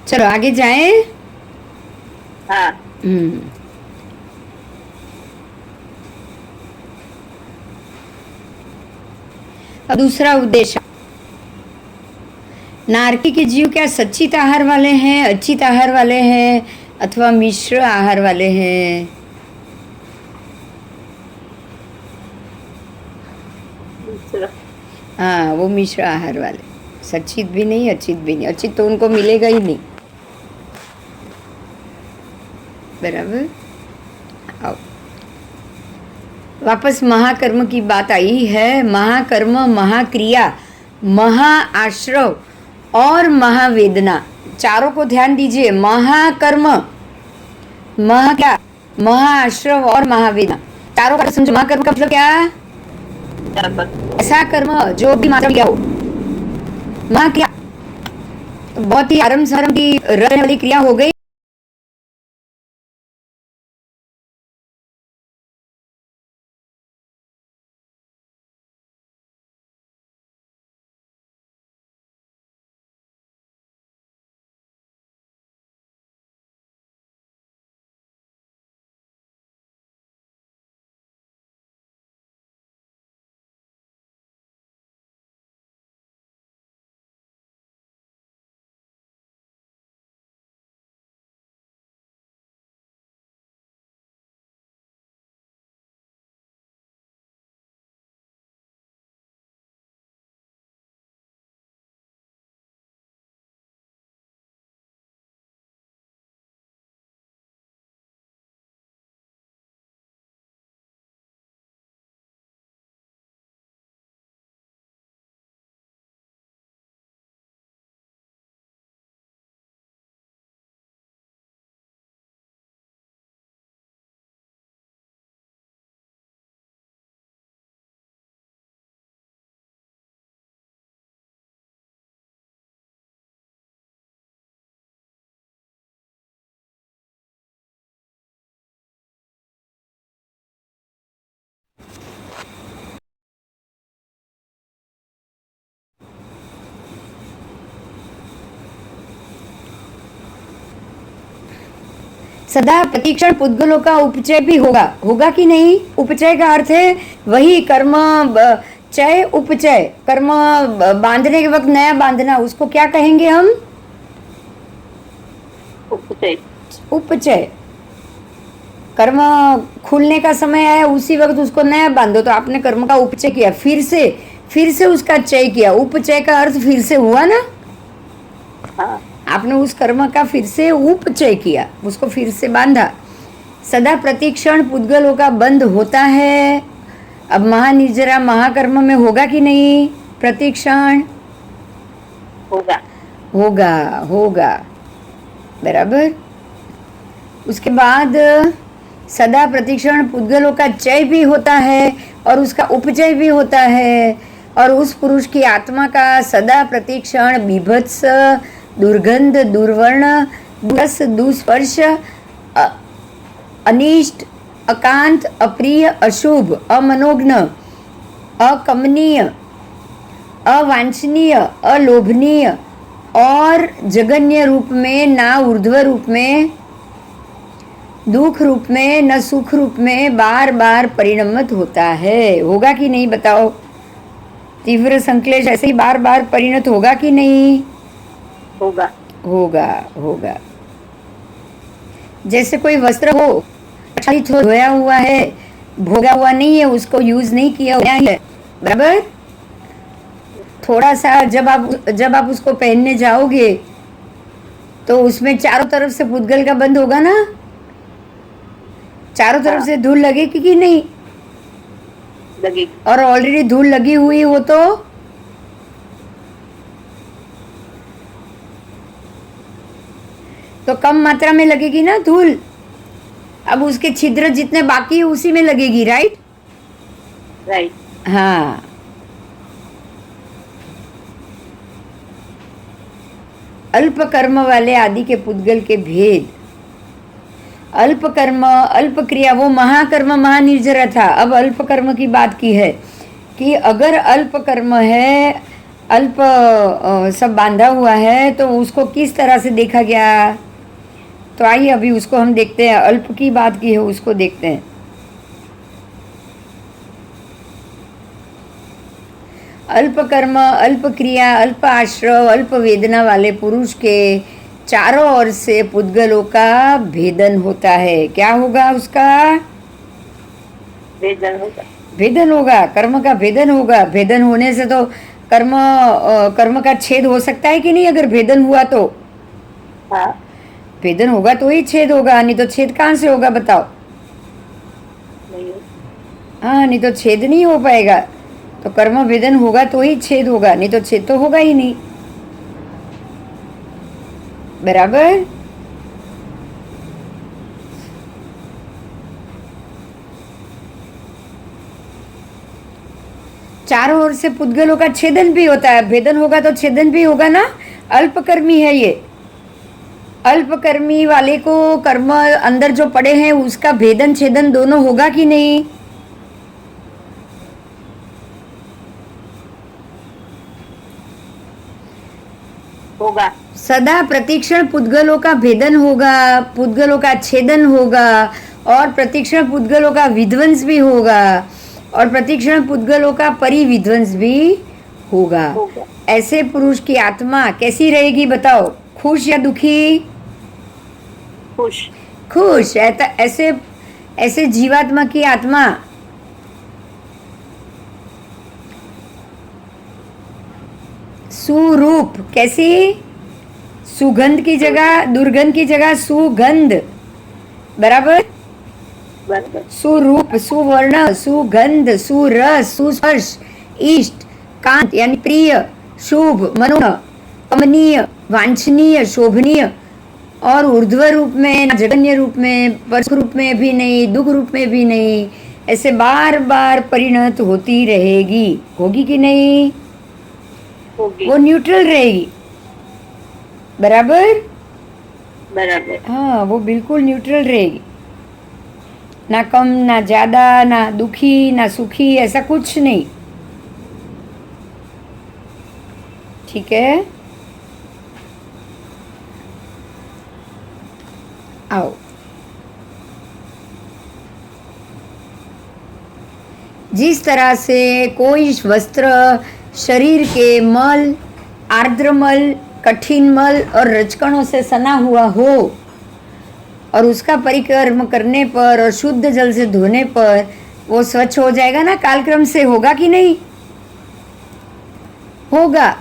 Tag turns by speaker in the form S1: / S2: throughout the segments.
S1: चलो आगे जाएं।
S2: हाँ।
S1: हम्म। अब दूसरा उद्देश्य, नारकी के जीव क्या सच्चित आहार वाले हैं, अचित आहार वाले हैं, अथवा मिश्र आहार वाले हैं?
S2: दूसरा।
S1: हाँ, वो मिश्र आहार वाले, सच्चित भी नहीं अचित भी नहीं। अचित तो उनको मिलेगा ही नहीं। बराबर। आओ वापस महाकर्म की बात आई है। महाकर्म, महाक्रिया, महाआश्रव और महावेदना, चारों को ध्यान दीजिए। महाकर्म, महा क्या, महाआश्रव और महावेदना, चारों का समझो। महाकर्म का मतलब क्या? ऐसा कर्म जो भी मात्र किया हो। महाक्रिया तो बहुत ही आरंभ सारंभ की रहने वाली क्रिया हो गई। सदा प्रतीक्षण पुद्गलों का उपचय भी होगा, होगा कि नहीं? उपचय का अर्थ है वही कर्म, चय उपचय, कर्म बांधने के वक्त नया बांधना, उसको क्या कहेंगे हम?
S2: उपचय।
S1: उपचय। कर्म खुलने का समय आया, उसी वक्त उसको नया बांधो, तो आपने कर्म का उपचय किया, फिर से उसका चय किया। उपचय का अर्थ फिर से हुआ ना।
S2: हाँ।
S1: आपने उस कर्म का फिर से उपचय किया, उसको फिर से बांधा। सदा प्रतीक्षण पुद्गलों का बंध होता है। अब महानिर्जरा महाकर्म में होगा कि नहीं प्रतीक्षण?
S2: होगा।
S1: होगा, होगा। बराबर। उसके बाद सदा प्रतीक्षण पुद्गलों का चय भी होता है और उसका उपचय भी होता है। और उस पुरुष की आत्मा का सदा प्रतीक्षण बीभत्स, दुर्गंध, दुर्वर्ण, दुरस, दुस्पर्श, अनिष्ट, अकांत, अप्रिय, अशुभ, अमनोज्ञ, अकमनीय, अवांछनीय, अलोभनीय और जगन्य रूप में, ना ऊर्ध्व रूप में, दुख रूप में, न सुख रूप में बार बार परिणमित होता है। होगा कि नहीं बताओ? तीव्र संक्लेश ऐसे ही बार बार परिणत होगा कि नहीं?
S2: होगा।
S1: होगा, होगा। जैसे कोई वस्त्र हो, अच्छा धोया हुआ है, भोगा हुआ नहीं है, उसको यूज नहीं किया हुआ है, बराबर। थोड़ा सा जब आप उसको पहनने जाओगे तो उसमें चारों तरफ से पुद्गल का बंद होगा ना, चारों तरफ से धूल लगेगी कि नहीं?
S2: लगेगी।
S1: और ऑलरेडी धूल लगी हुई हो तो कम मात्रा में लगेगी ना धूल। अब उसके छिद्र जितने बाकी है उसी में लगेगी, राइट?
S2: राइट।
S1: हाँ। अल्प कर्म वाले आदि के पुद्गल के भेद। अल्प कर्म, अल्प क्रिया, वो महाकर्म महानिर्जरा था। अब अल्प कर्म की बात की है कि अगर अल्प कर्म है अल्प सब बांधा हुआ है, तो उसको किस तरह से देखा गया? तो आइए अभी उसको हम देखते हैं, अल्प की बात की है उसको देखते हैं। अल्प कर्म, अल्प क्रिया, अल्प आश्रव, अल्प वेदना वाले पुरुष के चारों ओर से पुद्गलों का भेदन होता है। क्या होगा उसका?
S2: वेदन होगा।
S1: भेदन होगा, कर्म का भेदन होगा। भेदन होने से तो कर्म का छेद हो सकता है कि नहीं? अगर भेदन हुआ तो
S2: हाँ।
S1: भेदन होगा तो ही छेद होगा, नहीं तो छेद कहाँ से होगा बताओ?
S2: नहीं।
S1: हाँ, नहीं तो छेद नहीं हो पाएगा। तो कर्म भेदन होगा तो ही छेद होगा, नहीं तो छेद तो होगा ही नहीं। बराबर? चारों ओर से पुद्गलों का छेदन भी होता है, भेदन होगा तो छेदन भी होगा ना। अल्पकर्मी है ये। अल्पकर्मी वाले को कर्म अंदर जो पड़े हैं उसका भेदन छेदन दोनों होगा कि नहीं?
S2: होगा।
S1: सदा प्रतिक्षण पुद्गलों का भेदन होगा, पुद्गलों का छेदन होगा, और प्रतिक्षण पुद्गलों का विध्वंस भी होगा, और प्रतिक्षण पुद्गलों का परिविध्वंस भी होगा।
S2: होगा।
S1: ऐसे पुरुष की आत्मा कैसी रहेगी बताओ? खुश या दुखी?
S2: खुश।
S1: खुश। ऐसे ऐसे जीवात्मा की आत्मा सुरूप, कैसी? सुगंध की जगह, दुर्गंध की जगह सुगंध। बराबर?
S2: बराबर।
S1: सुरूप, सुवर्ण, सुगंध, सुरस, सुस्पर्श, इष्ट, कांत यानी प्रिय, शुभ, मनोह, कमनीय, वांछनीय, शोभनीय, और ऊर्ध्व रूप में, जगन्य रूप में, परसुख रूप में भी नहीं, दुख रूप में भी नहीं, ऐसे बार बार परिणत होती रहेगी। होगी कि नहीं?
S2: होगी।
S1: वो न्यूट्रल रहेगी। बराबर?
S2: बराबर।
S1: हाँ, वो बिल्कुल न्यूट्रल रहेगी। ना कम ना ज्यादा, ना दुखी ना सुखी, ऐसा कुछ नहीं। ठीक है, आओ। जिस तरह से कोई वस्त्र शरीर के मल, आर्द्र मल, कठिन मल और रजकणों से सना हुआ हो, और उसका परिक्रम करने पर और शुद्ध जल से धोने पर वो स्वच्छ हो जाएगा ना, कालक्रम से। होगा कि नहीं? होगा।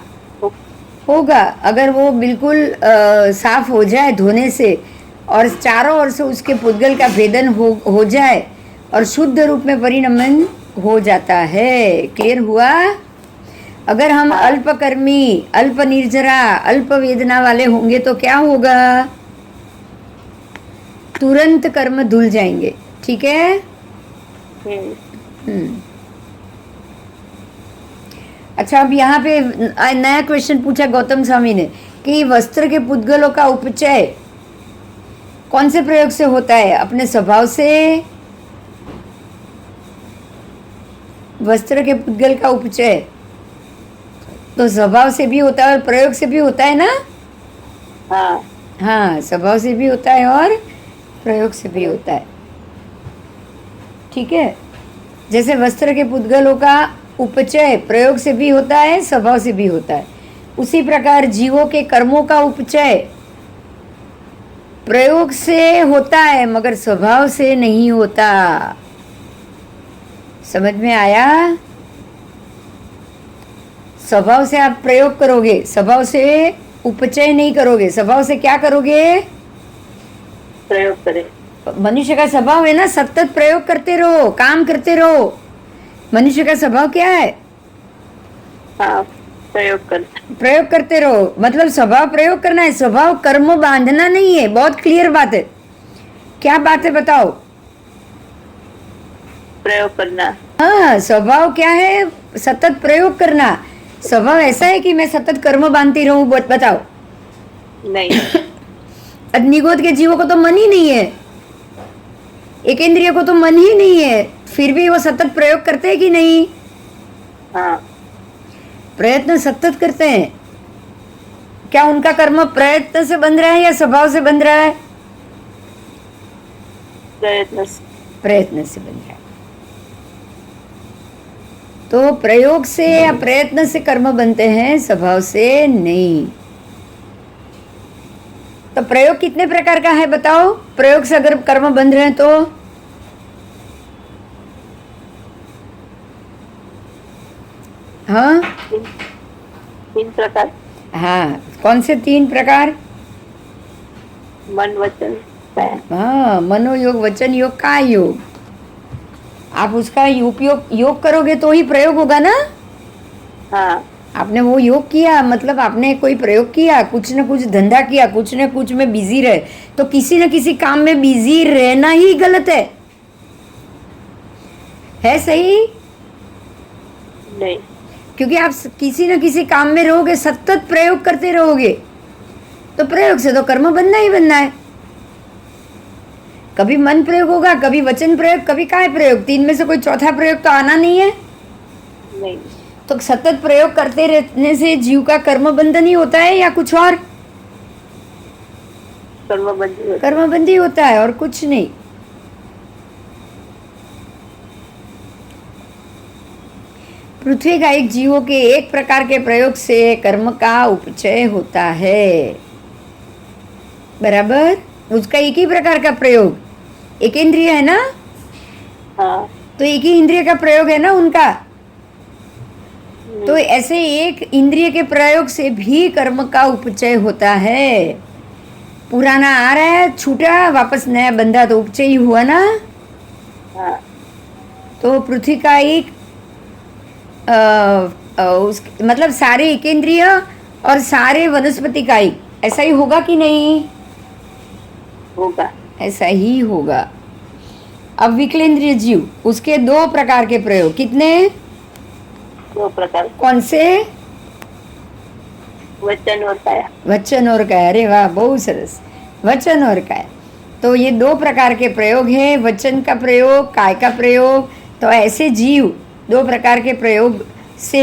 S1: होगा। अगर वो बिल्कुल साफ हो जाए धोने से, और चारों ओर से उसके पुद्गल का भेदन हो जाए, और शुद्ध रूप में परिणमन हो जाता है। क्लियर हुआ? अगर हम अल्पकर्मी, अल्प निर्जरा, अल्प वेदना वाले होंगे तो क्या होगा? तुरंत कर्म धुल जाएंगे। ठीक है? अच्छा, अब यहाँ पे नया क्वेश्चन पूछा गौतम स्वामी ने कि वस्त्र के पुद्गलों का उपचय कौन से प्रयोग से होता है? अपने स्वभाव से? वस्त्र के पुद्गल का उपचय तो स्वभाव से भी होता है और प्रयोग से भी होता है ना?
S2: हाँ।
S1: हाँ, स्वभाव से भी होता है और प्रयोग से भी होता है। ठीक है? जैसे वस्त्र के पुद्गलों का उपचय प्रयोग से भी होता है, स्वभाव से भी होता है, उसी प्रकार जीवों के कर्मों का उपचय प्रयोग से होता है मगर स्वभाव से नहीं होता। समझ में आया? स्वभाव से आप प्रयोग करोगे, स्वभाव से उपचय नहीं करोगे। स्वभाव से क्या करोगे?
S2: प्रयोग करें।
S1: मनुष्य का स्वभाव है ना, सतत प्रयोग करते रहो, काम करते रहो। मनुष्य का स्वभाव क्या है?
S2: हाँ, प्रयोग
S1: करते रहो। मतलब स्वभाव प्रयोग करना है, स्वभाव कर्म बांधना नहीं है। बहुत क्लियर बात है। क्या बात है बताओ?
S2: प्रयोग करना।
S1: हाँ, स्वभाव क्या है? सतत प्रयोग करना। स्वभाव ऐसा है कि मैं सतत कर्म बांधती रहूं? बताओ।
S2: नहीं।
S1: अग्निगोद के जीवों को तो मन ही नहीं है, एक इंद्रिय को तो मन ही नहीं है, फिर भी वो सतत प्रयोग करते हैं कि नहीं?
S2: हाँ।
S1: प्रयत्न सतत करते हैं, क्या उनका कर्म प्रयत्न से बन रहा है या स्वभाव से बन रहा है?
S2: प्रयत्न से।
S1: प्रयत्न से बन रहा है। तो प्रयोग से या प्रयत्न से कर्म बनते हैं, स्वभाव से नहीं। तो प्रयोग कितने प्रकार का है बताओ? प्रयोग से अगर कर्म बन रहे हैं तो हाँ
S2: तीन प्रकार।
S1: हाँ, कौन से 3 प्रकार?
S2: मन, वचन, काया।
S1: हाँ, मनोयोग, वचन योग, काय योग। आप उसका उपयोग योग करोगे तो ही प्रयोग होगा ना।
S2: हाँ,
S1: आपने वो योग किया मतलब आपने कोई प्रयोग किया, कुछ न कुछ धंधा किया, कुछ न कुछ में बिजी रहे, तो किसी न किसी काम में बिजी रहना ही गलत है सही?
S2: नहीं।
S1: क्योंकि आप किसी न किसी काम में रहोगे, सतत प्रयोग करते रहोगे, तो प्रयोग से तो कर्म बनना ही बनना है। कभी मन प्रयोग होगा, कभी वचन प्रयोग, कभी काय प्रयोग, 3 में से कोई चौथा प्रयोग तो आना नहीं है।
S2: नहीं।
S1: तो सतत प्रयोग करते रहने से जीव का कर्म बंधन ही होता है या कुछ और? कर्मबंधी होता है और कुछ नहीं। पृथ्वी का एक जीवों के एक प्रकार के प्रयोग से कर्म का उपचय होता है, बराबर। उसका एक ही प्रकार का प्रयोग, एक इंद्रिय है ना।
S2: हाँ।
S1: तो एक ही इंद्रिय का प्रयोग है ना उनका। तो ऐसे एक इंद्रिय के प्रयोग से भी कर्म का उपचय होता है। पुराना आ रहा है, छूटा, वापस नया बंधा, तो उपचय ही हुआ ना।
S2: हाँ।
S1: तो पृथ्वी का एक मतलब सारे एक इंद्रिय और सारे वनस्पति का एक, ऐसा ही होगा कि नहीं?
S2: होगा।
S1: ऐसा ही होगा। अब विकलेंद्रिय जीव, उसके 2 प्रकार के प्रयोग, कितने?
S2: 2 प्रकार।
S1: कौन से?
S2: वचन और काया।
S1: वचन और काया। अरे वाह, बहुत सरस। वचन और काया, तो ये 2 प्रकार के प्रयोग हैं, वचन का प्रयोग, काय का प्रयोग। तो ऐसे जीव 2 प्रकार के प्रयोग से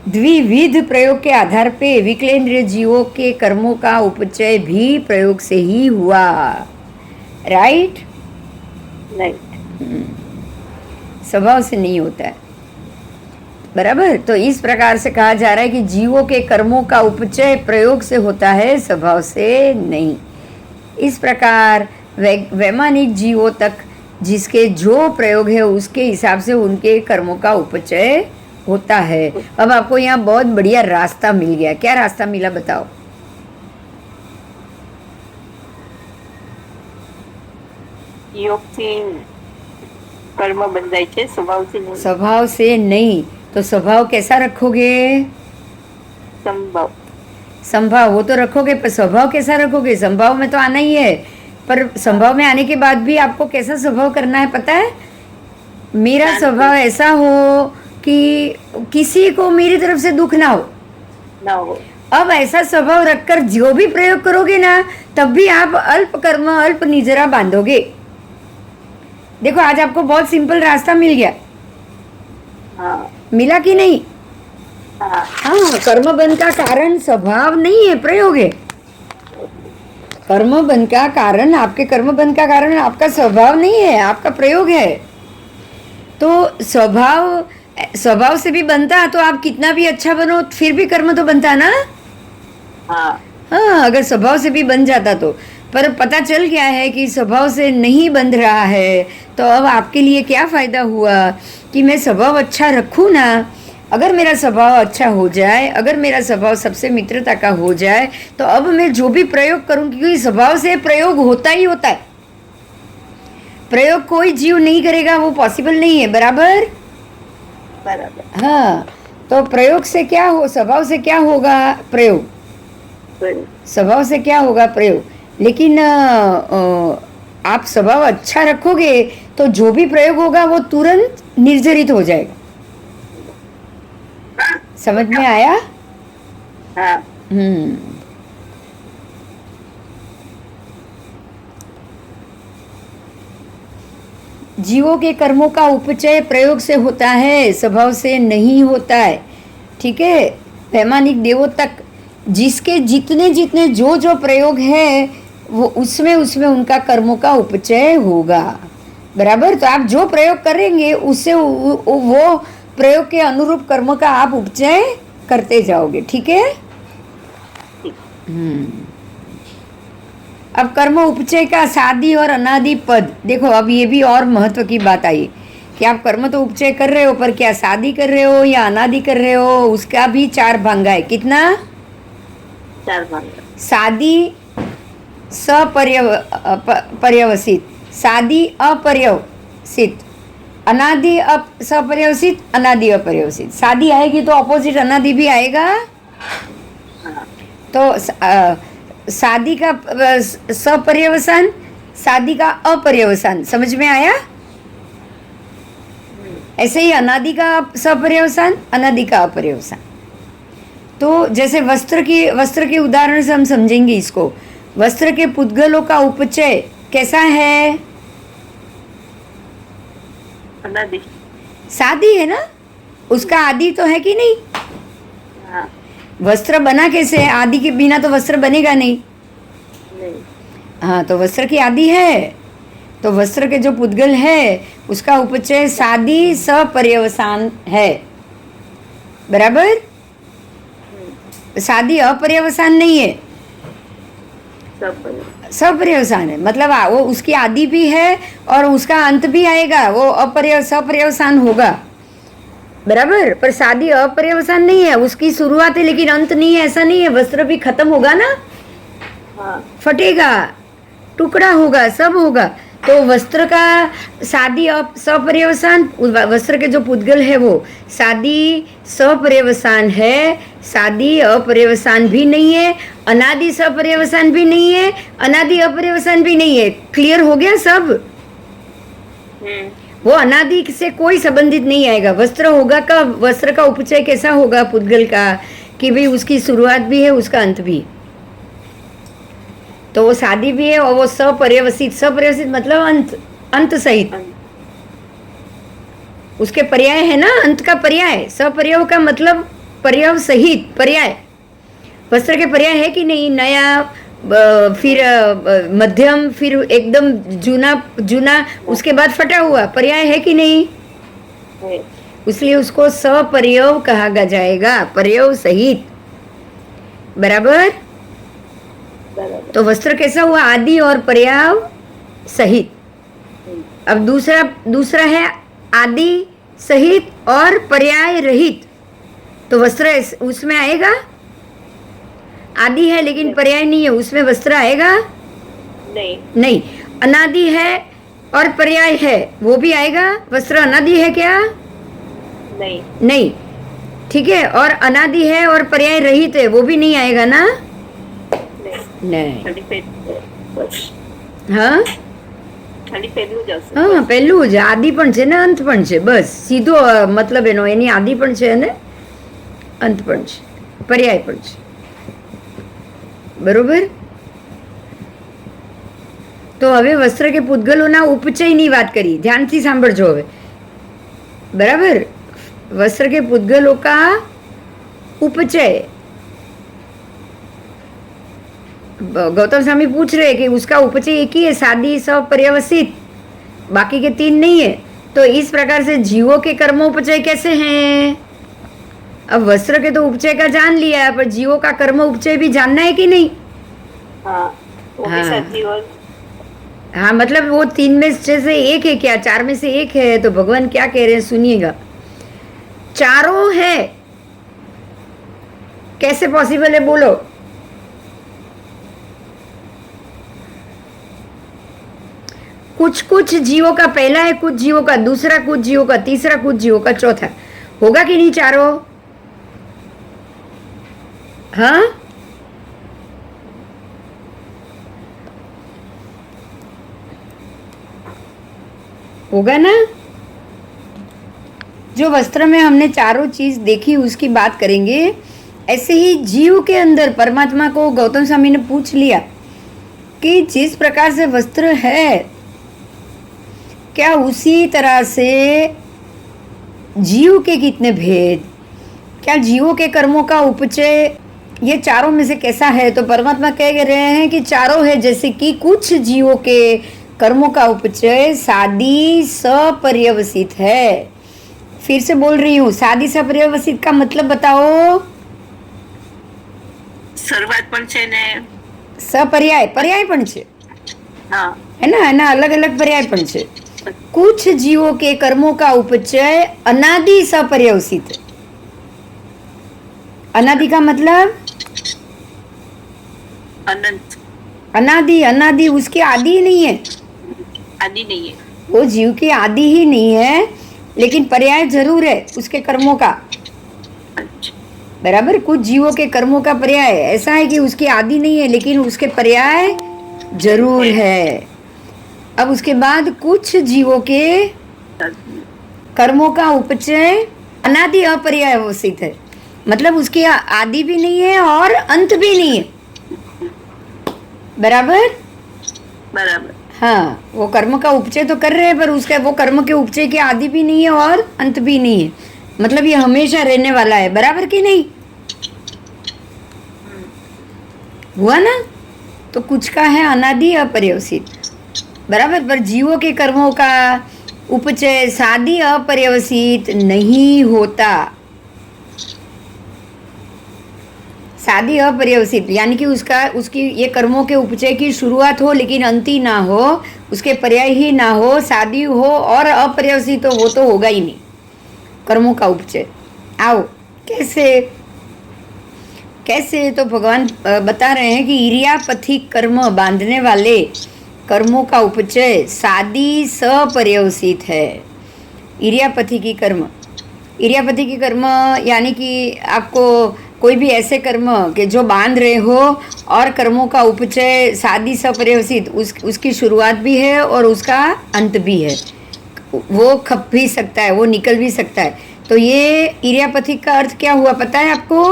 S1: द्विविध प्रयोग के आधार पे विकलेंद्रिय जीवों के कर्मों का उपचय भी प्रयोग से ही हुआ, राइट?
S2: नहीं।
S1: स्वभाव से नहीं होता है, बराबर। तो इस प्रकार से कहा जा रहा है कि जीवों के कर्मों का उपचय प्रयोग से होता है, स्वभाव से नहीं। इस प्रकार वैमानिक जीवों तक जिसके जो प्रयोग है उसके हिसाब से उनके कर्मों का उपचय होता है। अब आपको यहाँ बहुत बढ़िया रास्ता मिल गया। क्या रास्ता मिला बताओ?
S2: યોગથી કર્મ બંધાય છે, સ્વભાવથી નહીં।
S1: स्वभाव से नहीं, तो स्वभाव कैसा रखोगे?
S2: સંભાવ।
S1: संभाव वो तो रखोगे, पर स्वभाव कैसा रखोगे? संभाव में तो आना ही है, पर संभाव में आने के बाद भी आपको कैसा स्वभाव करना है पता है? मेरा स्वभाव ऐसा हो कि किसी को मेरी तरफ से दुख ना हो।
S2: ना हो।
S1: अब ऐसा स्वभाव रखकर जो भी प्रयोग करोगे ना, तब भी आप अल्प कर्म अल्प निजरा बांधोगे। देखो, आज आपको बहुत सिंपल रास्ता मिल गया।
S2: हाँ।
S1: मिला कि नहीं?
S2: हाँ।
S1: हाँ, कर्म बंध का कारण स्वभाव नहीं है, प्रयोग है। कर्म बंध का कारण, आपके कर्म बंध का कारण आपका स्वभाव नहीं है, आपका प्रयोग है। तो स्वभाव से भी बनता, तो आप कितना भी अच्छा बनो फिर भी कर्म तो बनता ना।
S2: हाँ।
S1: हाँ, अगर स्वभाव से भी बन जाता तो। पर पता चल गया है कि स्वभाव से नहीं बन रहा है, तो अब आपके लिए क्या फायदा हुआ कि मैं स्वभाव अच्छा रखूँ ना। अगर मेरा स्वभाव अच्छा हो जाए, अगर मेरा स्वभाव सबसे मित्रता का हो जाए, तो अब मैं जो भी प्रयोग करूँ, क्योंकि स्वभाव से प्रयोग होता ही होता है। प्रयोग कोई जीव नहीं करेगा, वो पॉसिबल नहीं है, बराबर।
S2: बराबर।
S1: हाँ, तो प्रयोग से क्या हो, स्वभाव से क्या होगा? प्रयोग। स्वभाव से क्या होगा? प्रयोग। लेकिन आप स्वभाव अच्छा रखोगे तो जो भी प्रयोग होगा वो तुरंत निर्जरित हो जाएगा। समझ में आया?
S2: हाँ।
S1: जीवों के कर्मों का उपचय प्रयोग से होता है, स्वभाव से नहीं होता है। ठीक है, वैमानिक देवों तक, जिसके जितने जितने जो जो प्रयोग है वो उसमें उसमें उनका कर्मों का उपचय होगा। बराबर। तो आप जो प्रयोग करेंगे उससे वो प्रयोग के अनुरूप कर्म का आप उपचय करते जाओगे। ठीक है। अब कर्म उपचय का सादी और अनादि पद देखो। अब ये भी और महत्व की बात आई कि आप कर्म तो उपचय कर रहे हो, पर क्या सादी कर रहे हो या अनादि कर रहे हो, उसका भी 4 भांगा है। कितना?
S2: 4 भांगा।
S1: सादी पर्यवसित, सादी अपर्यवसित, अनादि सपर्यवसित, अनादि अपर्यवसित। सादी आएगी तो अपोजिट अनादि भी आएगा। तो सादी का सपर्यवसान, सादी का अपर्यवसान, समझ में आया? ऐसे ही अनादि का सपर्यवसान, अनादि का अपर्यवसान। तो जैसे वस्त्र के उदाहरण से हम समझेंगे इसको। वस्त्र के पुद्गलों का उपचय कैसा है?
S2: अनादि।
S1: सादी है ना, उसका आदि तो है कि नहीं?
S2: हाँ।
S1: वस्त्र बना कैसे? आदि के बिना तो वस्त्र बनेगा नहीं। हाँ, तो वस्त्र की आदि है, तो वस्त्र के जो पुद्गल है उसका उपचय सादी सपर्यवसान है। बराबर। सादी अपर्यवसान नहीं है, सपर्यवसान है। मतलब वो उसकी आदि भी है और उसका अंत भी आएगा, वो सपर्यवसान होगा। बराबर। पर सादी अपर्यवसान नहीं है, उसकी शुरुआत है लेकिन अंत नहीं है, ऐसा नहीं है। वस्त्र भी खत्म होगा ना।
S2: हाँ।
S1: फटेगा, टुकड़ा होगा, सब होगा। तो वस्त्र का सादी सपर्यवसान, वस्त्र के जो पुद्गल है वो सादी सपर्यवसान है, सादी अपर्यवसान भी नहीं है, अनादि सपर्यवसान भी नहीं है, अनादि अपर्यवसान भी नहीं है। क्लियर हो गया सब? वो अनादि से कोई संबंधित नहीं आएगा। वस्त्र होगा का, वस्त्र का उपचय कैसा होगा पुद्गल का, कि भाई उसकी शुरुआत भी है, उसका अंत भी। तो वो सादी भी है और वो सपर्यवसित, सपर्यवसित मतलब अंत सहित। उसके पर्याय है ना, अंत का पर्याय। सपर्यव का मतलब पर्याय सहित, पर्याय। वस्त्र के पर्याय है कि नहीं? नया, फिर मध्यम, फिर एकदम जूना, उसके बाद फटा हुआ, पर्याय है कि नहीं? इसलिए उसको सपर्यव कहा जाएगा, पर्यव सहित। बराबर। तो वस्त्र कैसा हुआ? आदि और पर्याय सहित। अब दूसरा है आदि सहित और पर्याय रहित। तो वस्त्र उसमें आएगा? आदि है लेकिन पर्याय नहीं है, उसमें वस्त्र आएगा? नहीं। अनादि है और पर्याय है, वो भी आएगा? वस्त्र अनादि है क्या? नहीं। ठीक है। और अनादि है और पर्याय रहित है, वो भी नहीं आएगा ना? नहीं। हाँ, હા પહેલું જ આદિ પણ છે ને અંત પણ છે, બસ સીધો મતલબ એની આદિ પણ છે અને અંત પણ છે, પર્યાય પણ છે. બરોબર. તો હવે વસ્ત્ર કે પૂતગલોના ઉપચયની વાત કરી, ધ્યાનથી સાંભળજો હવે. बराबर. वस्त्र के पुद्गलों का उपचय. गौतम स्वामी पूछ रहे कि उसका उपचय एक ही है, सादी सपर्यवसित, बाकी के 3 नहीं है. तो इस प्रकार से जीवों के कर्मोपचय कैसे हैं? अब वस्त्र के तो उपचय का जान लिया है, पर जीवों का कर्म उपचय भी जानना है कि नहीं? हाँ, मतलब वो 3 में से एक है क्या, 4 में से एक है? तो भगवान क्या कह रहे हैं सुनिएगा. चारों है, कैसे पॉसिबल है बोलो? कुछ कुछ जीवों का पहला है, कुछ जीवों का दूसरा, कुछ जीवों का तीसरा, कुछ जीवों का चौथा. होगा कि नहीं चारों? हाँ, होगा ना. जो वस्त्र में हमने चारों चीज देखी उसकी बात करेंगे. ऐसे ही जीव के अंदर परमात्मा को गौतम स्वामी ने पूछ लिया कि जिस प्रकार से वस्त्र है, क्या उसी तरह से जीव के कितने भेद, क्या जीवों के कर्मों का उपचय ये चारों में से कैसा है? तो परमात्मा कह रहे हैं कि चारों है, जैसे कि कुछ जीवों के कर्मों का उपचय सादी सपर्यवसित है। फिर से बोल रही हूँ, सादी सपर्यवसित का मतलब बताओ।
S2: શરૂઆત પણ છે ને
S1: સપર્યાય पर्याय પણ છે,
S2: હા
S1: है ना? એના अलग अलग पर्याय પણ છે। कुछ जीवों के कर्मों का उपचय अनादि सपर्यवसित। अनादि का मतलब
S2: અનંત
S1: अनादि, अनादि उसकी आदि ही नहीं है,
S2: આદિ નહીં है।
S1: वो जीव की आदि ही नहीं है, लेकिन पर्याय जरूर है उसके कर्मों का।
S2: अच्छा,
S1: बराबर, कुछ जीवों के कर्मों का पर्याय ऐसा है कि उसकी आदि नहीं है, लेकिन उसके पर्याय जरूर है। अब उसके बाद कुछ जीवों के कर्मों का उपचय अनादि अपर्यायवसित है, मतलब उसकी आदि भी नहीं है और अंत भी नहीं है। बराबर,
S2: બરાબર
S1: हाँ, वो कर्म का उपचय तो कर रहे हैं, पर उसका वो कर्म के उपचय की आदि भी नहीं है और अंत भी नहीं है, मतलब ये हमेशा रहने वाला है। बराबर कि नहीं? हुआ ना? तो कुछ का है अनादि अपर्यवसित, बराबर, पर जीवों के कर्मों का उपचय सादी अपर्यवसित नहीं होता। सादी अपर्यवसित यानी कि उसकी ये कर्मों के उपचय की शुरुआत हो लेकिन अंति ना हो, उसके पर्याय ही ना हो, सादी हो और अपर्यवसित हो, वो तो होगा ही नहीं कर्मों का उपचय। आओ कैसे कैसे? तो भगवान बता रहे हैं कि इरियापथिक कर्म बांधने वाले कर्मों का उपचय सादी सपर्यवसित है। इरियापथी की कर्म, इरियापथी की कर्म यानी कि आपको कोई भी ऐसे कर्म के जो बांध रहे हो और कर्मों का उपचय सादी सपर्यवसित, उसकी शुरुआत भी है और उसका अंत भी है, वो खप भी सकता है, वो निकल भी सकता है। तो ये इरियापथिक का अर्थ क्या हुआ पता है आपको?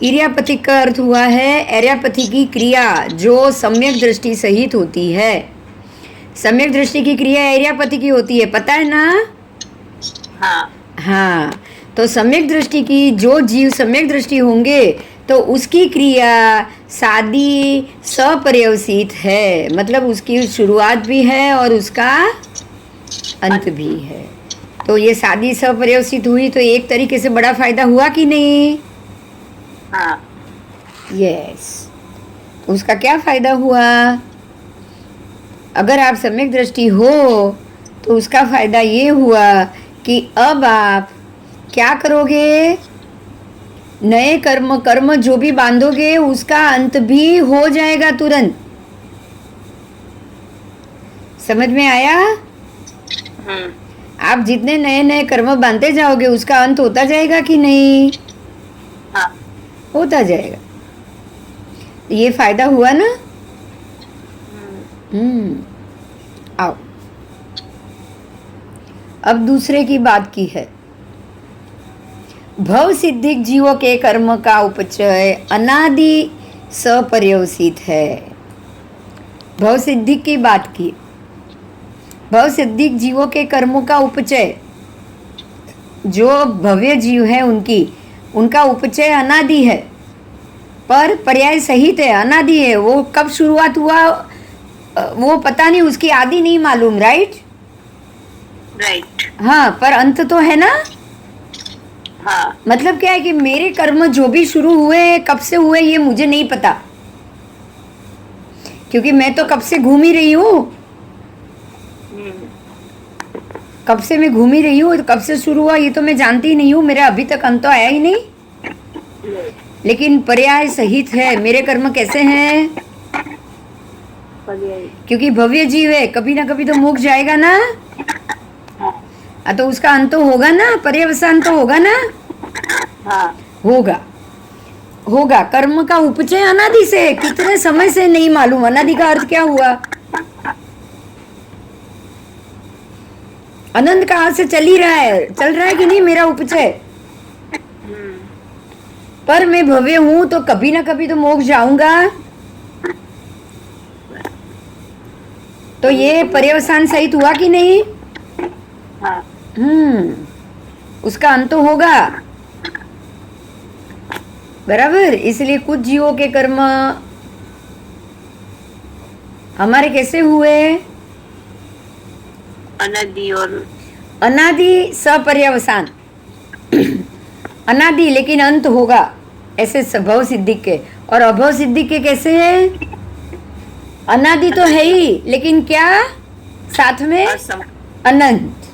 S1: इरियापथिक का अर्थ हुआ है एरियापथी की क्रिया जो सम्यक दृष्टि सहित होती है। सम्यक दृष्टि की क्रिया एरियापथी की होती है, पता है ना?
S2: हाँ
S1: हाँ, तो सम्यक दृष्टि की जो जीव सम्यक दृष्टि होंगे तो उसकी क्रिया सादी सपर्यवसित है, मतलब उसकी शुरुआत भी है और उसका अंत भी है। तो ये सादी सपर्यवसित हुई तो एक तरीके से बड़ा फायदा हुआ कि नहीं?
S2: हाँ
S1: यस। तो उसका क्या फायदा हुआ? अगर आप सम्यक दृष्टि हो तो उसका फायदा ये हुआ कि अब आप क्या करोगे? नए कर्म जो भी बांधोगे उसका अंत भी हो जाएगा तुरंत। समझ में आया? आप जितने नए नए कर्म बांधते जाओगे उसका अंत होता जाएगा कि नहीं?
S2: हाँ
S1: होता जाएगा। ये फायदा हुआ ना? आओ अब दूसरे की बात की है। भव सिद्धिक जीवों के कर्म का उपचय अनादि सपर्यवसित है। भव सिद्धिक की बात की। भव सिद्धिक जीवों के कर्मों का उपचय, जो भव्य जीव है उनका उपचय अनादि है, पर पर्याय सहित है, अनादि है। वो कब शुरुआत हुआ वो पता नहीं, उसकी आदि नहीं मालूम। राइट
S2: राइट
S1: हाँ, पर अंत तो है ना?
S2: हाँ
S1: मतलब क्या है कि मेरे कर्म जो भी शुरू हुए कब से हुए ये मुझे नहीं पता, क्योंकि मैं तो कब से घूम ही रही हूँ, कब से मैं घूम ही रही हूँ, तो कब से शुरू हुआ ये तो मैं जानती ही नहीं हूँ, मेरा अभी तक अंत तो आया ही नहीं। लेकिन पर्याय सहित है। मेरे कर्म कैसे हैं? क्योंकि भव्य जीव है, कभी ना कभी तो मोक्ष जाएगा ना, तो उसका अंत तो होगा ना, पर्यवसान तो होगा ना।
S2: हाँ
S1: होगा। कर्म का उपचय अनादि से, कितने समय से नहीं मालूम। अनादि का अर्थ क्या हुआ? अनंत काल से चल रहा है कि नहीं मेरा उपचय, पर मैं भव्य हूं तो कभी ना कभी तो मोक्ष जाऊंगा। तो ये पर्यवसान सहित हुआ कि नहीं?
S2: हाँ
S1: उसका अंत तो होगा। बराबर। इसलिए कुछ जीवों के कर्म हमारे कैसे हुए?
S2: अनादि और
S1: अनादि सपर्यवसान। अनादि लेकिन अंत होगा, ऐसे भव सिद्धि के। और अभव सिद्धि के कैसे है? अनादि तो है ही, लेकिन क्या साथ में?
S2: असम
S1: अनंत।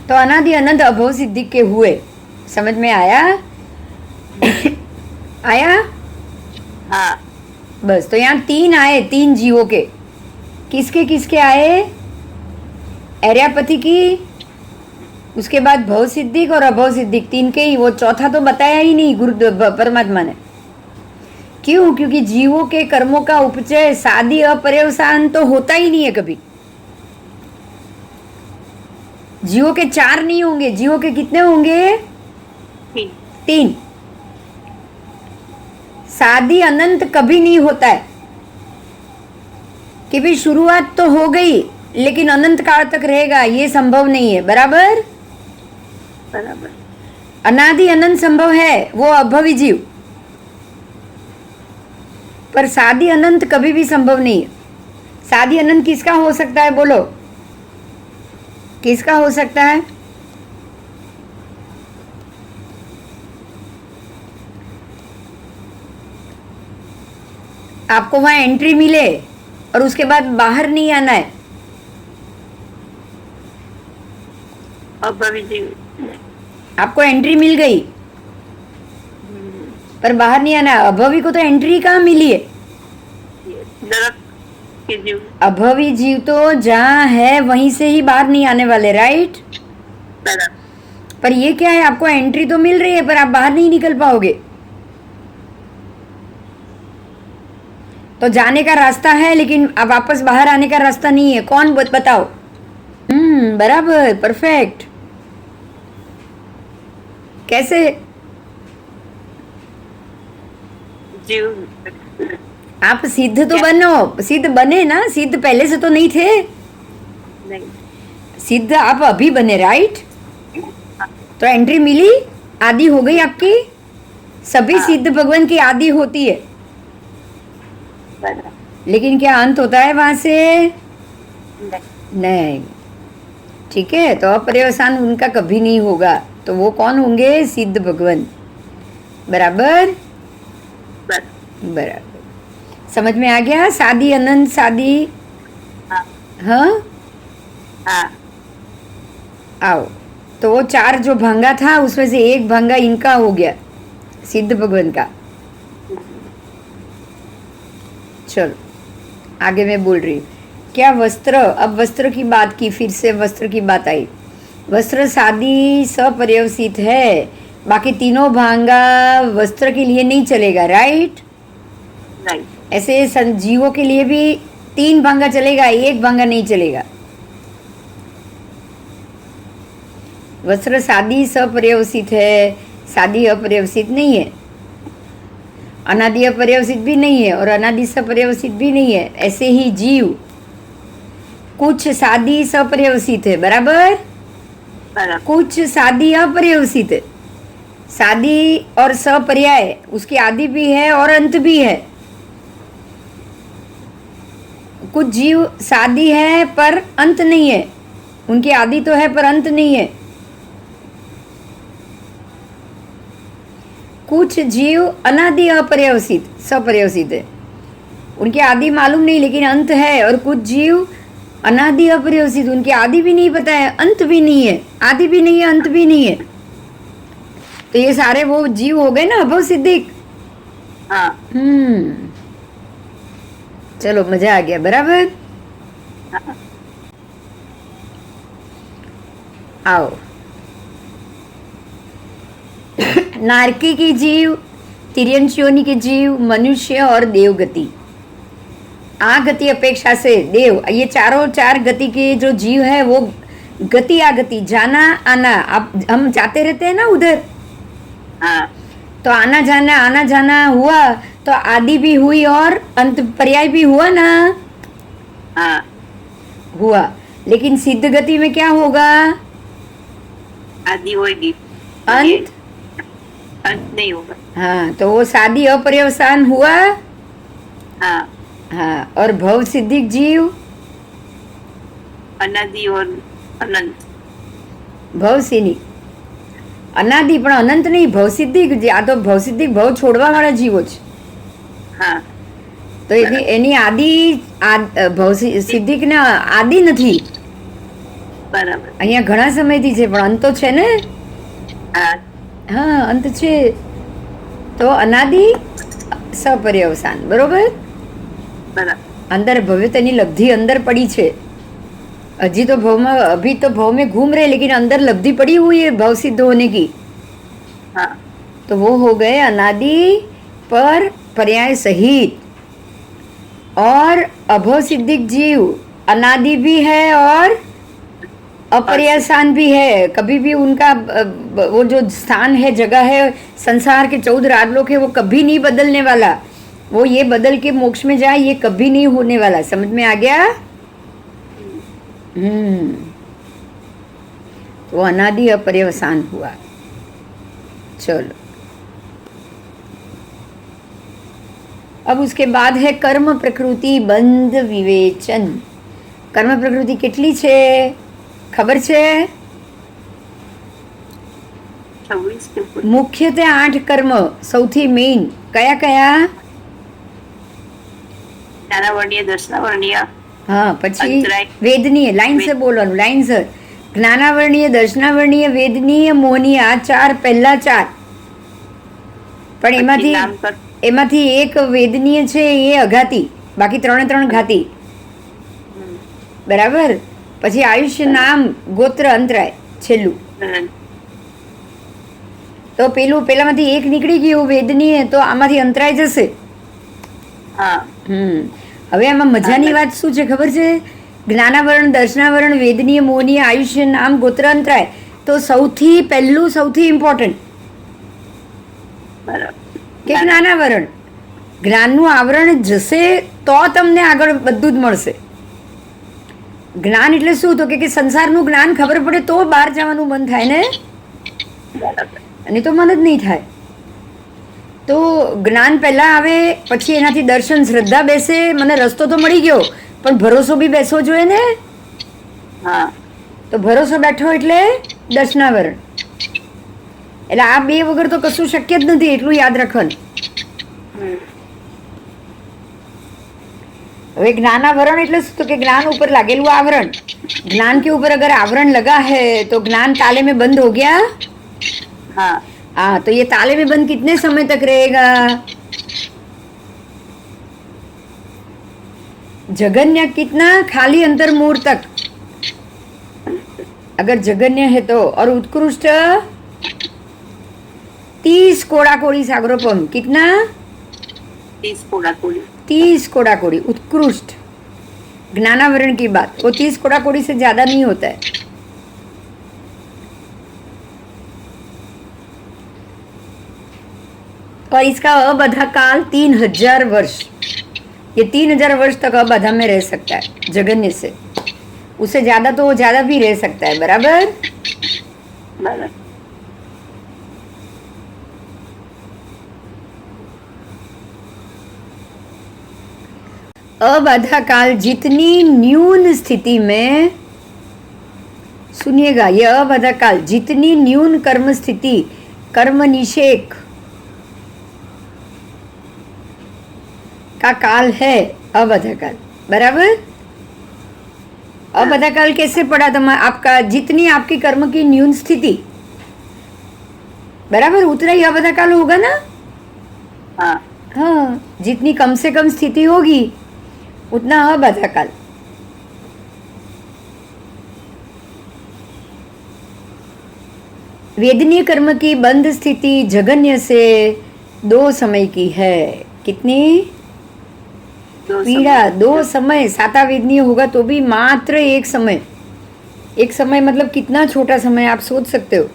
S1: तो अनादि अनंत अभव सिद्धि के हुए। समझ में आया? आया?
S2: हाँ
S1: बस, तो यहाँ 3 आए, 3 जीवों के। किसके किसके आए? एर्यापति की, उसके बाद भव सिद्धिक और अभव सिद्धिक, 3 के ही। वो चौथा तो बताया ही नहीं गुरु परमात्मा ने। क्यों? क्योंकि जीवों के कर्मों का उपचय सादी अपर्यवसान तो होता ही नहीं है कभी। जीवों के 4 नहीं होंगे, जीवों के कितने होंगे?
S2: ठीक
S1: 3। सादी अनंत कभी नहीं होता है कि भाई शुरुआत तो हो गई लेकिन अनंत काल तक रहेगा, ये संभव नहीं है। बराबर?
S2: बराबर।
S1: अनादि अनंत संभव है, वो अभवी जीव। पर सादी अनंत कभी भी संभव नहीं है। सादी अनंत किसका हो सकता है? बोलो, किसका हो सकता है? आपको वहां एंट्री मिले और उसके बाद बाहर नहीं आना है।
S2: अभवी जीव
S1: आपको एंट्री मिल गई पर बाहर नहीं आना है। अभवी को तो एंट्री कहाँ मिली है?
S2: नरक के जीव
S1: अभवी जीव तो जहाँ है वहीं से ही बाहर नहीं आने वाले, राइट?
S2: बराबर।
S1: पर ये क्या है, आपको एंट्री तो मिल रही है पर आप बाहर नहीं निकल पाओगे। तो जाने का रास्ता है लेकिन अब वापस बाहर आने का रास्ता नहीं है। कौन बताओ? बराबर, परफेक्ट। कैसे?
S2: जीव
S1: आप सिद्ध तो बनो, सिद्ध बने ना, सिद्ध पहले से तो नहीं थे।
S2: नहीं
S1: सिद्ध आप अभी बने, राइट? तो एंट्री मिली, आदि हो गई आपकी। सभी
S2: हाँ।
S1: सिद्ध भगवान की आदि होती है,
S2: बराबर।
S1: लेकिन क्या अंत होता है वहां से?
S2: नहीं
S1: नहीं। ठीक है, तो अपर्यवसान उनका कभी नहीं होगा। तो वो कौन होंगे? सिद्ध भगवान। बराबर? बराबर। समझ में आ गया? सादी अनंत सादी।
S2: हाँ
S1: हाँ,
S2: हाँ
S1: आओ। तो वो 4 जो भंगा था उसमें से एक भंगा इनका हो गया, सिद्ध भगवान का। चलो आगे मैं बोल रही हूँ। क्या वस्त्र, अब वस्त्र की बात की, फिर से वस्त्र की बात आई। वस्त्र सादी सपर्यवसित है, बाकी तीनों भांगा वस्त्र के लिए नहीं चलेगा, राइट?
S2: नहीं
S1: ऐसे जीवों के लिए भी 3 भांगा चलेगा, 1 भांगा नहीं चलेगा। वस्त्र सादी सपर्यवसित है, सादी अपर्यवसित नहीं है, अनादि अपर्यवसित भी नहीं है और अनादि सपर्यवसित भी नहीं है। ऐसे ही जीव कुछ सादी सपर्यवसित है, बराबर?
S2: बराबर।
S1: कुछ सादी अपर्यवसित है। सादी और सपर्याय, उसकी आदि भी है और अंत भी है। कुछ जीव सादी है पर अंत नहीं है, उनकी आदि तो है पर अंत नहीं है। कुछ जीव अनादि अपर्यवसित सपर्यवसित है, उनकी आदि मालूम नहीं लेकिन अंत है। और कुछ जीव अनादि अपर्यवसित, उनकी आदि भी नहीं पता है, अंत भी नहीं है, आदि भी नहीं है, अंत भी नहीं है। तो ये सारे वो जीव हो गए ना अभव सिद्धिक।
S2: हाँ
S1: चलो मजा आ गया, बराबर?
S2: हाँ
S1: आओ। नारकी की जीव, तिर्यंश योनि के जीव, मनुष्य और देवगति। आ गति अपेक्षा से देव, ये चारों 4 गति के जो जीव है वो गति आगति, जाना आना। आप हम जाते रहते हैं ना उधर,
S2: हाँ
S1: तो आना जाना हुआ तो आदि भी हुई और अंत पर्याय भी हुआ ना,
S2: हाँ
S1: हुआ। लेकिन सिद्ध गति में क्या होगा?
S2: आदि होगी
S1: अंत
S2: अंत नहीं होगा।
S1: हाँ, तो वो शादी अपर्यवसान हुआ।
S2: हाँ,
S1: हाँ, और भव सिद्धिक जीव
S2: अनादि और अनंत।
S1: ભવસિની અનાદિ પણ અનંત નહીં, ભવસિદ્ધિક. આ તો ભવસિદ્ધિક ભવ છોડવા વાળા જીવો છે.
S2: हाँ,
S1: તો એની આદિ ભવસિદ્ધિક ને આદિ નથી.
S2: बराबर।
S1: અહીંયા ઘણા સમયથી છે પણ અંત તો છે ને.
S2: हाँ,
S1: હા, અંત છે. તો અનાદિ સપર્યવસાન, બરોબર.
S2: बराबर।
S1: अंदर भव्यतानी लब्धि अंदर पड़ी छे. अभी तो भव में घूम रहे, लेकिन अंदर लब्धि पड़ी हुई है भव सिद्ध होने की.
S2: हाँ,
S1: तो वो हो गए अनादि पर पर्याय सहित. और अभव सिद्धिक जीव अनादि भी है और अपर्यासान भी है. कभी भी उनका वो जो स्थान है, जगह है, संसार के 14 राजलोक है, वो कभी नहीं बदलने वाला. वो ये बदल के मोक्ष में जाए, ये कभी नहीं होने वाला. समझ में आ गया? तो अनादि अपर्यवसान हुआ. चलो, अब उसके बाद है कर्म प्रकृति बंध विवेचन. कर्म प्रकृति કેટલી છે ખબર છે?
S2: 26 के ऊपर।
S1: મુખ્યત્વે 8 કર્મ સૌથી મેઇન. કયા કયા?
S2: ज्ञानावर्णीय, दर्शनावर्णीय।
S1: हाँ, પછી
S2: અંતરાય.
S1: વેદનીય. લાઈન સે બોલવાનું, લાઈન સર. જ્ઞાનાવર્ણીય, દર્શનાવર્ણીય, વેદનીય, મોહનીય, આ 4 પહેલા 4. પણ
S2: પછી નામ કર-
S1: એમાંથી એક વેદનીય છે, એ અઘાતી. બાકી 3 ઘાતી. બરાબર. પછી આયુષ્ય, નામ, ગોત્ર, અંતરાય છેલ્લું.
S2: अनंत।
S1: તો પેલામાંથી એક નીકળી ગયું વેદનીય, તો આમાંથી અંતરાય જશે.
S2: हाँ,
S1: હવે આમાં મજાની વાત શું છે ખબર છે? જ્ઞાનાવરણ, દર્શનાવરણ, વેદનીય, મોહનીય, આયુષ્ય, નામ, ગોત્ર, અંતરાય. તો સૌથી પહેલું, સૌથી ઇમ્પોર્ટન્ટ
S2: बराबर।
S1: કે જ્ઞાનાવરણ. જ્ઞાનનું આવરણ જશે તો તમને આગળ બધું જ મળશે. જ્ઞાન એટલે શું? તો કે સંસારનું જ્ઞાન ખબર પડે તો બહાર જવાનું મન થાય ને,
S2: बराबर।
S1: અને તો મન જ નહીં થાય. તો જ્ઞાન પહેલાં આવે, પછી એનાથી દર્શન, શ્રદ્ધા બેસે. મને રસ્તો તો મળી ગયો, પણ ભરોસો બી બેસવો જોઈએ ને.
S2: हाँ,
S1: તો ભરોસો બેઠો એટલે દર્શનાવરણ. એટલે આ બે વગર તો કશું શક્ય જ નથી, એટલું યાદ રાખવાનું. હવે જ્ઞાનાવરણ એટલે શું? તો કે જ્ઞાन ऊपर लागेलू आवरण. ज्ञान के ऊपर अगर आवरण लगा है तो ज्ञान ताले में बंद हो गया.
S2: हाँ,
S1: हाँ, तो ये ताले में बंद कितने समय तक रहेगा? जगन्य कितना? खाली अंतर्मूर तक. अगर जगन्य है तो. और उत्कृष्ट 30 कोड़ा-कोड़ी सागरोपम. कितना?
S2: 30 कोड़ा-कोड़ी।
S1: 30 कोड़ा-कोड़ी उत्कृष्ट. ज्ञानावरण की बात. वो 30 कोड़ा-कोड़ी से ज्यादा नहीं होता है. और इसका अबाधा काल 3000 वर्ष. ये 3000 वर्ष तक अबाधा में रह सकता है जगन्य से. उससे ज्यादा तो वो ज्यादा भी रह सकता है. बराबर.
S2: बराबर।
S1: अबाधा काल जितनी न्यून स्थिति में, सुनिएगा, ये अबाधा काल जितनी न्यून कर्म स्थिति, कर्म निषेक का काल है अबाधा काल. बराबर. अबाधा काल कैसे पड़ा? तो आपका जितनी आपकी कर्म की न्यून स्थिति, बराबर, उतना ही अबाधा काल होगा ना.
S2: हाँ,
S1: हाँ, जितनी कम से कम स्थिति होगी उतना अबाधा काल. वेदनीय कर्म की बंद स्थिति जगन्य से 2 समय की है. कितनी? पीड़ा 2 समय. 7 वेदनीय होगा तो भी मात्र 1 समय. 1 समय मतलब कितना छोटा समय, आप सोच सकते हो.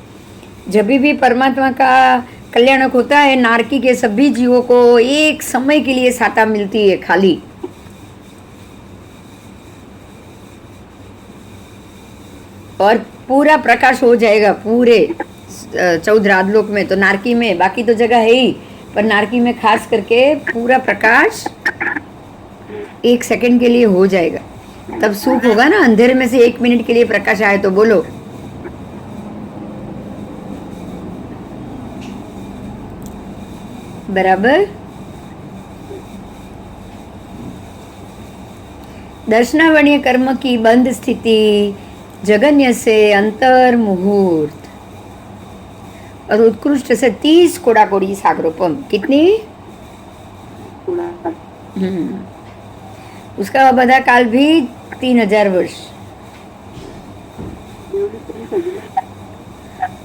S1: जब भी परमात्मा का कल्याणक होता है, नारकी के सभी जीवों को 1 समय के लिए साता मिलती है खाली. और पूरा प्रकाश हो जाएगा पूरे 14 राजलोक में, तो नारकी में, बाकी तो जगह है ही, पर नारकी में खास करके पूरा प्रकाश 1 सेकंड के लिए हो जाएगा, तब सुख होगा ना। अंधेरे में से 1 मिनट के लिए प्रकाश आए तो बोलो। बराबर। दर्शनावरणीय कर्म की बंद स्थिति जगन्य से अंतर मुहूर्त और उत्कृष्ट से 30 कोड़ाकोड़ी सागरोपम। कितनी? उसका अवधा काल भी 3000 वर्ष।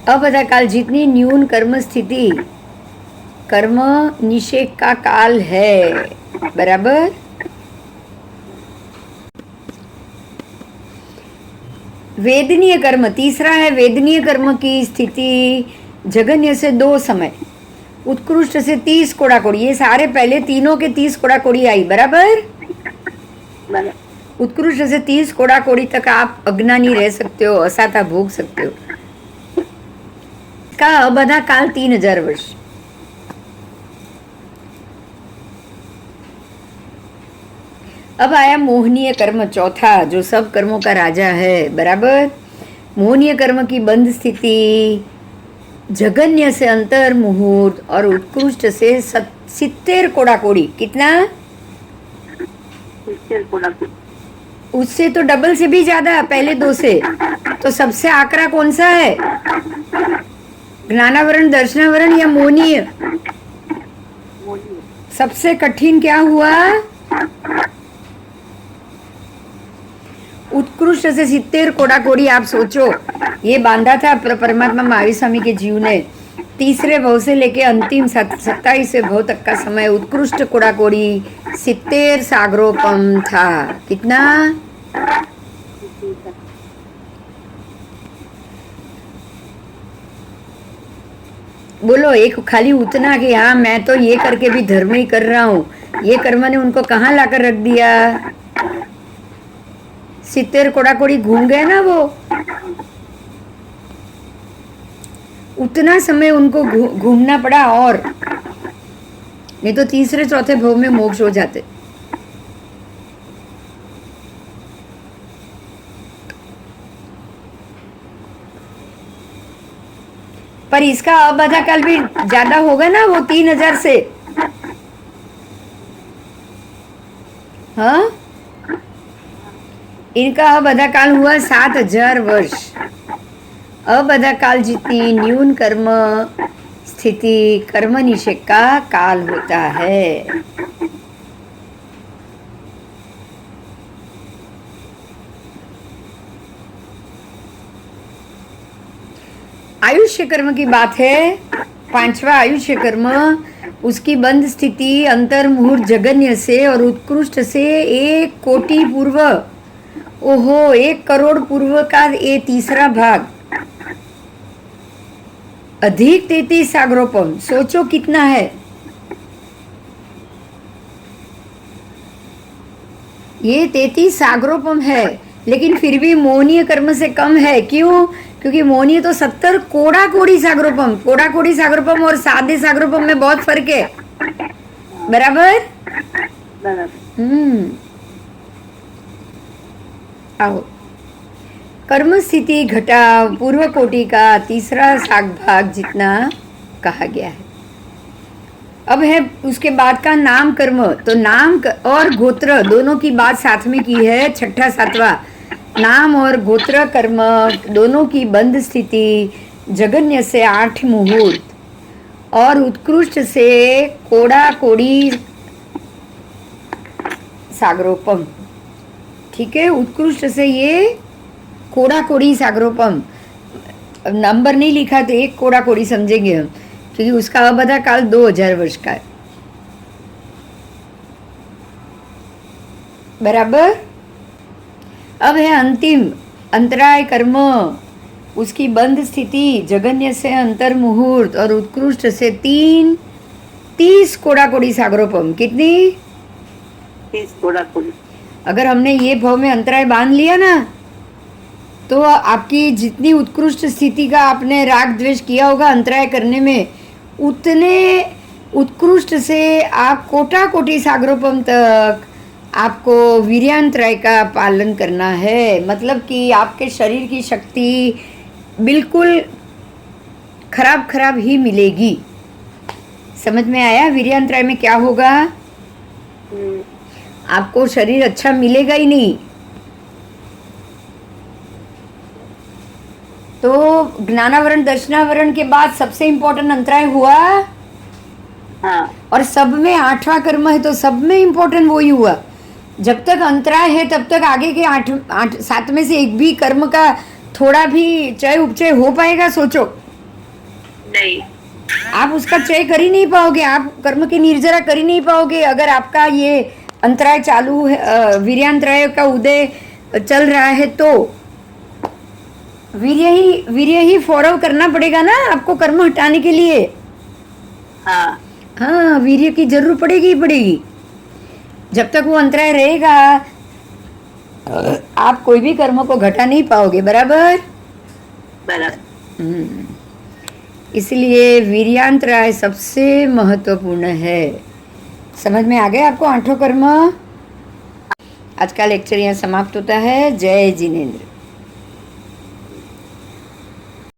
S1: अवधा काल जितनी न्यून कर्म स्थिति कर्म निषेध का काल है। बराबर। वेदनीय कर्म तीसरा है। वेदनीय कर्म की स्थिति जगन्य से 2 समय, उत्कृष्ट से 30 कोड़ाकोड़ी। ये सारे पहले तीनों के 30 कोड़ाकोड़ी आई। बराबर। उत्कृष्ट से 30 कोड़ाकोड़ी तक आप अज्ञानी रह सकते हो, असाता भोग सकते हो। का अबधा काल 3000 वर्ष। अब आया मोहनीय कर्म चौथा, जो सब कर्मों का राजा है। बराबर। मोहनीय कर्म की बंद स्थिति जगन्य से अंतर मुहूर्त और उत्कृष्ट से 70 कोड़ाकोड़ी। कितना?
S2: 70 कोड़ाकोड़ी।
S1: उससे तो डबल से भी ज्यादा, पहले 2 से। तो सबसे आकरा कौन सा है? ज्ञानावरण, दर्शनावरण या मोहनीय? सबसे कठिन क्या हुआ? उत्कृष्ट से 70 कोड़ाकोड़ी। आप सोचो, ये बांधा था परमात्मा महावीर स्वामी के जीव ने। तीसरे भव से लेके अंतिम 27वें भव तक का समय उत्कृष्ट कोड़ाकोड़ी 70 सागरोपम था। कितना? बोलो एक खाली उतना कि हाँ मैं तो ये करके भी धर्म ही कर रहा हूँ। ये कर्म ने उनको कहाँ लाकर रख दिया? 70 कोड़ाकोड़ी घूम गए ना वो। उतना समय उनको घूमना पड़ा, और नहीं तो तीसरे चौथे भव में मोक्ष हो जाते। पर इसका अबाधा काल भी ज्यादा होगा ना, वो 3000 से। हाँ, इनका अबाधा काल हुआ 7000 वर्ष। अबाधा काल जितनी न्यून कर्म स्थिति कर्म निषेध का काल होता है। आयुष्य कर्म की बात है। 5वां आयुष्य कर्म, उसकी बंद स्थिति अंतर मुहूर्त जगन्य से और उत्कृष्ट से 1 कोटि पूर्व। ओहो, 1 करोड़ पूर्व का ये तीसरा भाग, अधिक 33 सागरोपम। सोचो कितना है ये? 33 सागरोपम है, लेकिन फिर भी मोहनीय कर्म से कम है। क्यों? क्योंकि मोहनीय तो 70 कोड़ाकोड़ी सागरोपम। कोड़ाकोड़ी सागरोपम और सादे सागरोपम में बहुत फर्क है। बराबर। आओ, कर्म स्थिति घटा पूर्व कोटि का तीसरा साग भाग जितना कहा गया है। अब है उसके बाद का नाम कर्म। तो नाम और गोत्र दोनों की बात साथ में की है। 6ठा 7वां नाम और गोत्र कर्म दोनों की बंद स्थिति जगन्य से 8 मुहूर्त और उत्कृष्ट से कोड़ाकोड़ी सागरोपम। ठीक है, उत्कृष्ट से ये कोड़ाकोड़ी सागरोपम। नंबर नहीं लिखा तो 1 कोड़ाकोड़ी समझेंगे हम, क्योंकि उसका अबाधा काल 2000 वर्ष का है। बराबर। अब है अंतिम अंतराय कर्म, उसकी बंद स्थिति जगन्य से अंतर मुहूर्त और उत्कृष्ट से 30 कोड़ाकोड़ी सागरोपम। कितनी?
S2: 30 कोड़ाकोड़ी।
S1: अगर हमने ये भव में अंतराय बांध लिया ना, तो आपकी जितनी उत्कृष्ट स्थिति का आपने राग द्वेष किया होगा अंतराय करने में, उतने उत्कृष्ट से आप कोटा कोटि सागरोपम तक आपको वीर्यांतराय का पालन करना है। मतलब कि आपके शरीर की शक्ति बिल्कुल खराब खराब ही मिलेगी। समझ में आया वीर्यांतराय में क्या होगा? आपको शरीर अच्छा मिलेगा ही नहीं। तो ज्ञानावरण दर्शनावरण के बाद सबसे इम्पोर्टेंट अंतराय हुआ।
S2: हाँ।
S1: और सब में 8वां कर्म है तो सब में इम्पोर्टेंट वही हुआ। जब तक अंतराय है तब तक आगे के 7 में से एक भी कर्म का थोड़ा भी चय उपचय हो पाएगा? सोचो,
S2: नहीं।
S1: आप उसका चय कर ही नहीं पाओगे, आप कर्म की निर्जरा कर ही नहीं पाओगे अगर आपका ये अंतराय चालू है, वीर्यांतराय का उदय चल रहा है। तो वीर्य ही फॉलो करना पड़ेगा ना आपको कर्म हटाने के लिए।
S2: हाँ।
S1: हाँ, वीर्य की जरूर पड़ेगी ही पड़ेगी। जब तक वो अंतराय रहेगा आप कोई भी कर्म को घटा नहीं पाओगे। बराबर?
S2: बराबर।
S1: इसलिए वीर्यांतराय सबसे महत्वपूर्ण है। समझ में आ गए आपको 8 कर्म? आज का लेक्चर यहाँ समाप्त होता है। जय जिनेंद्र।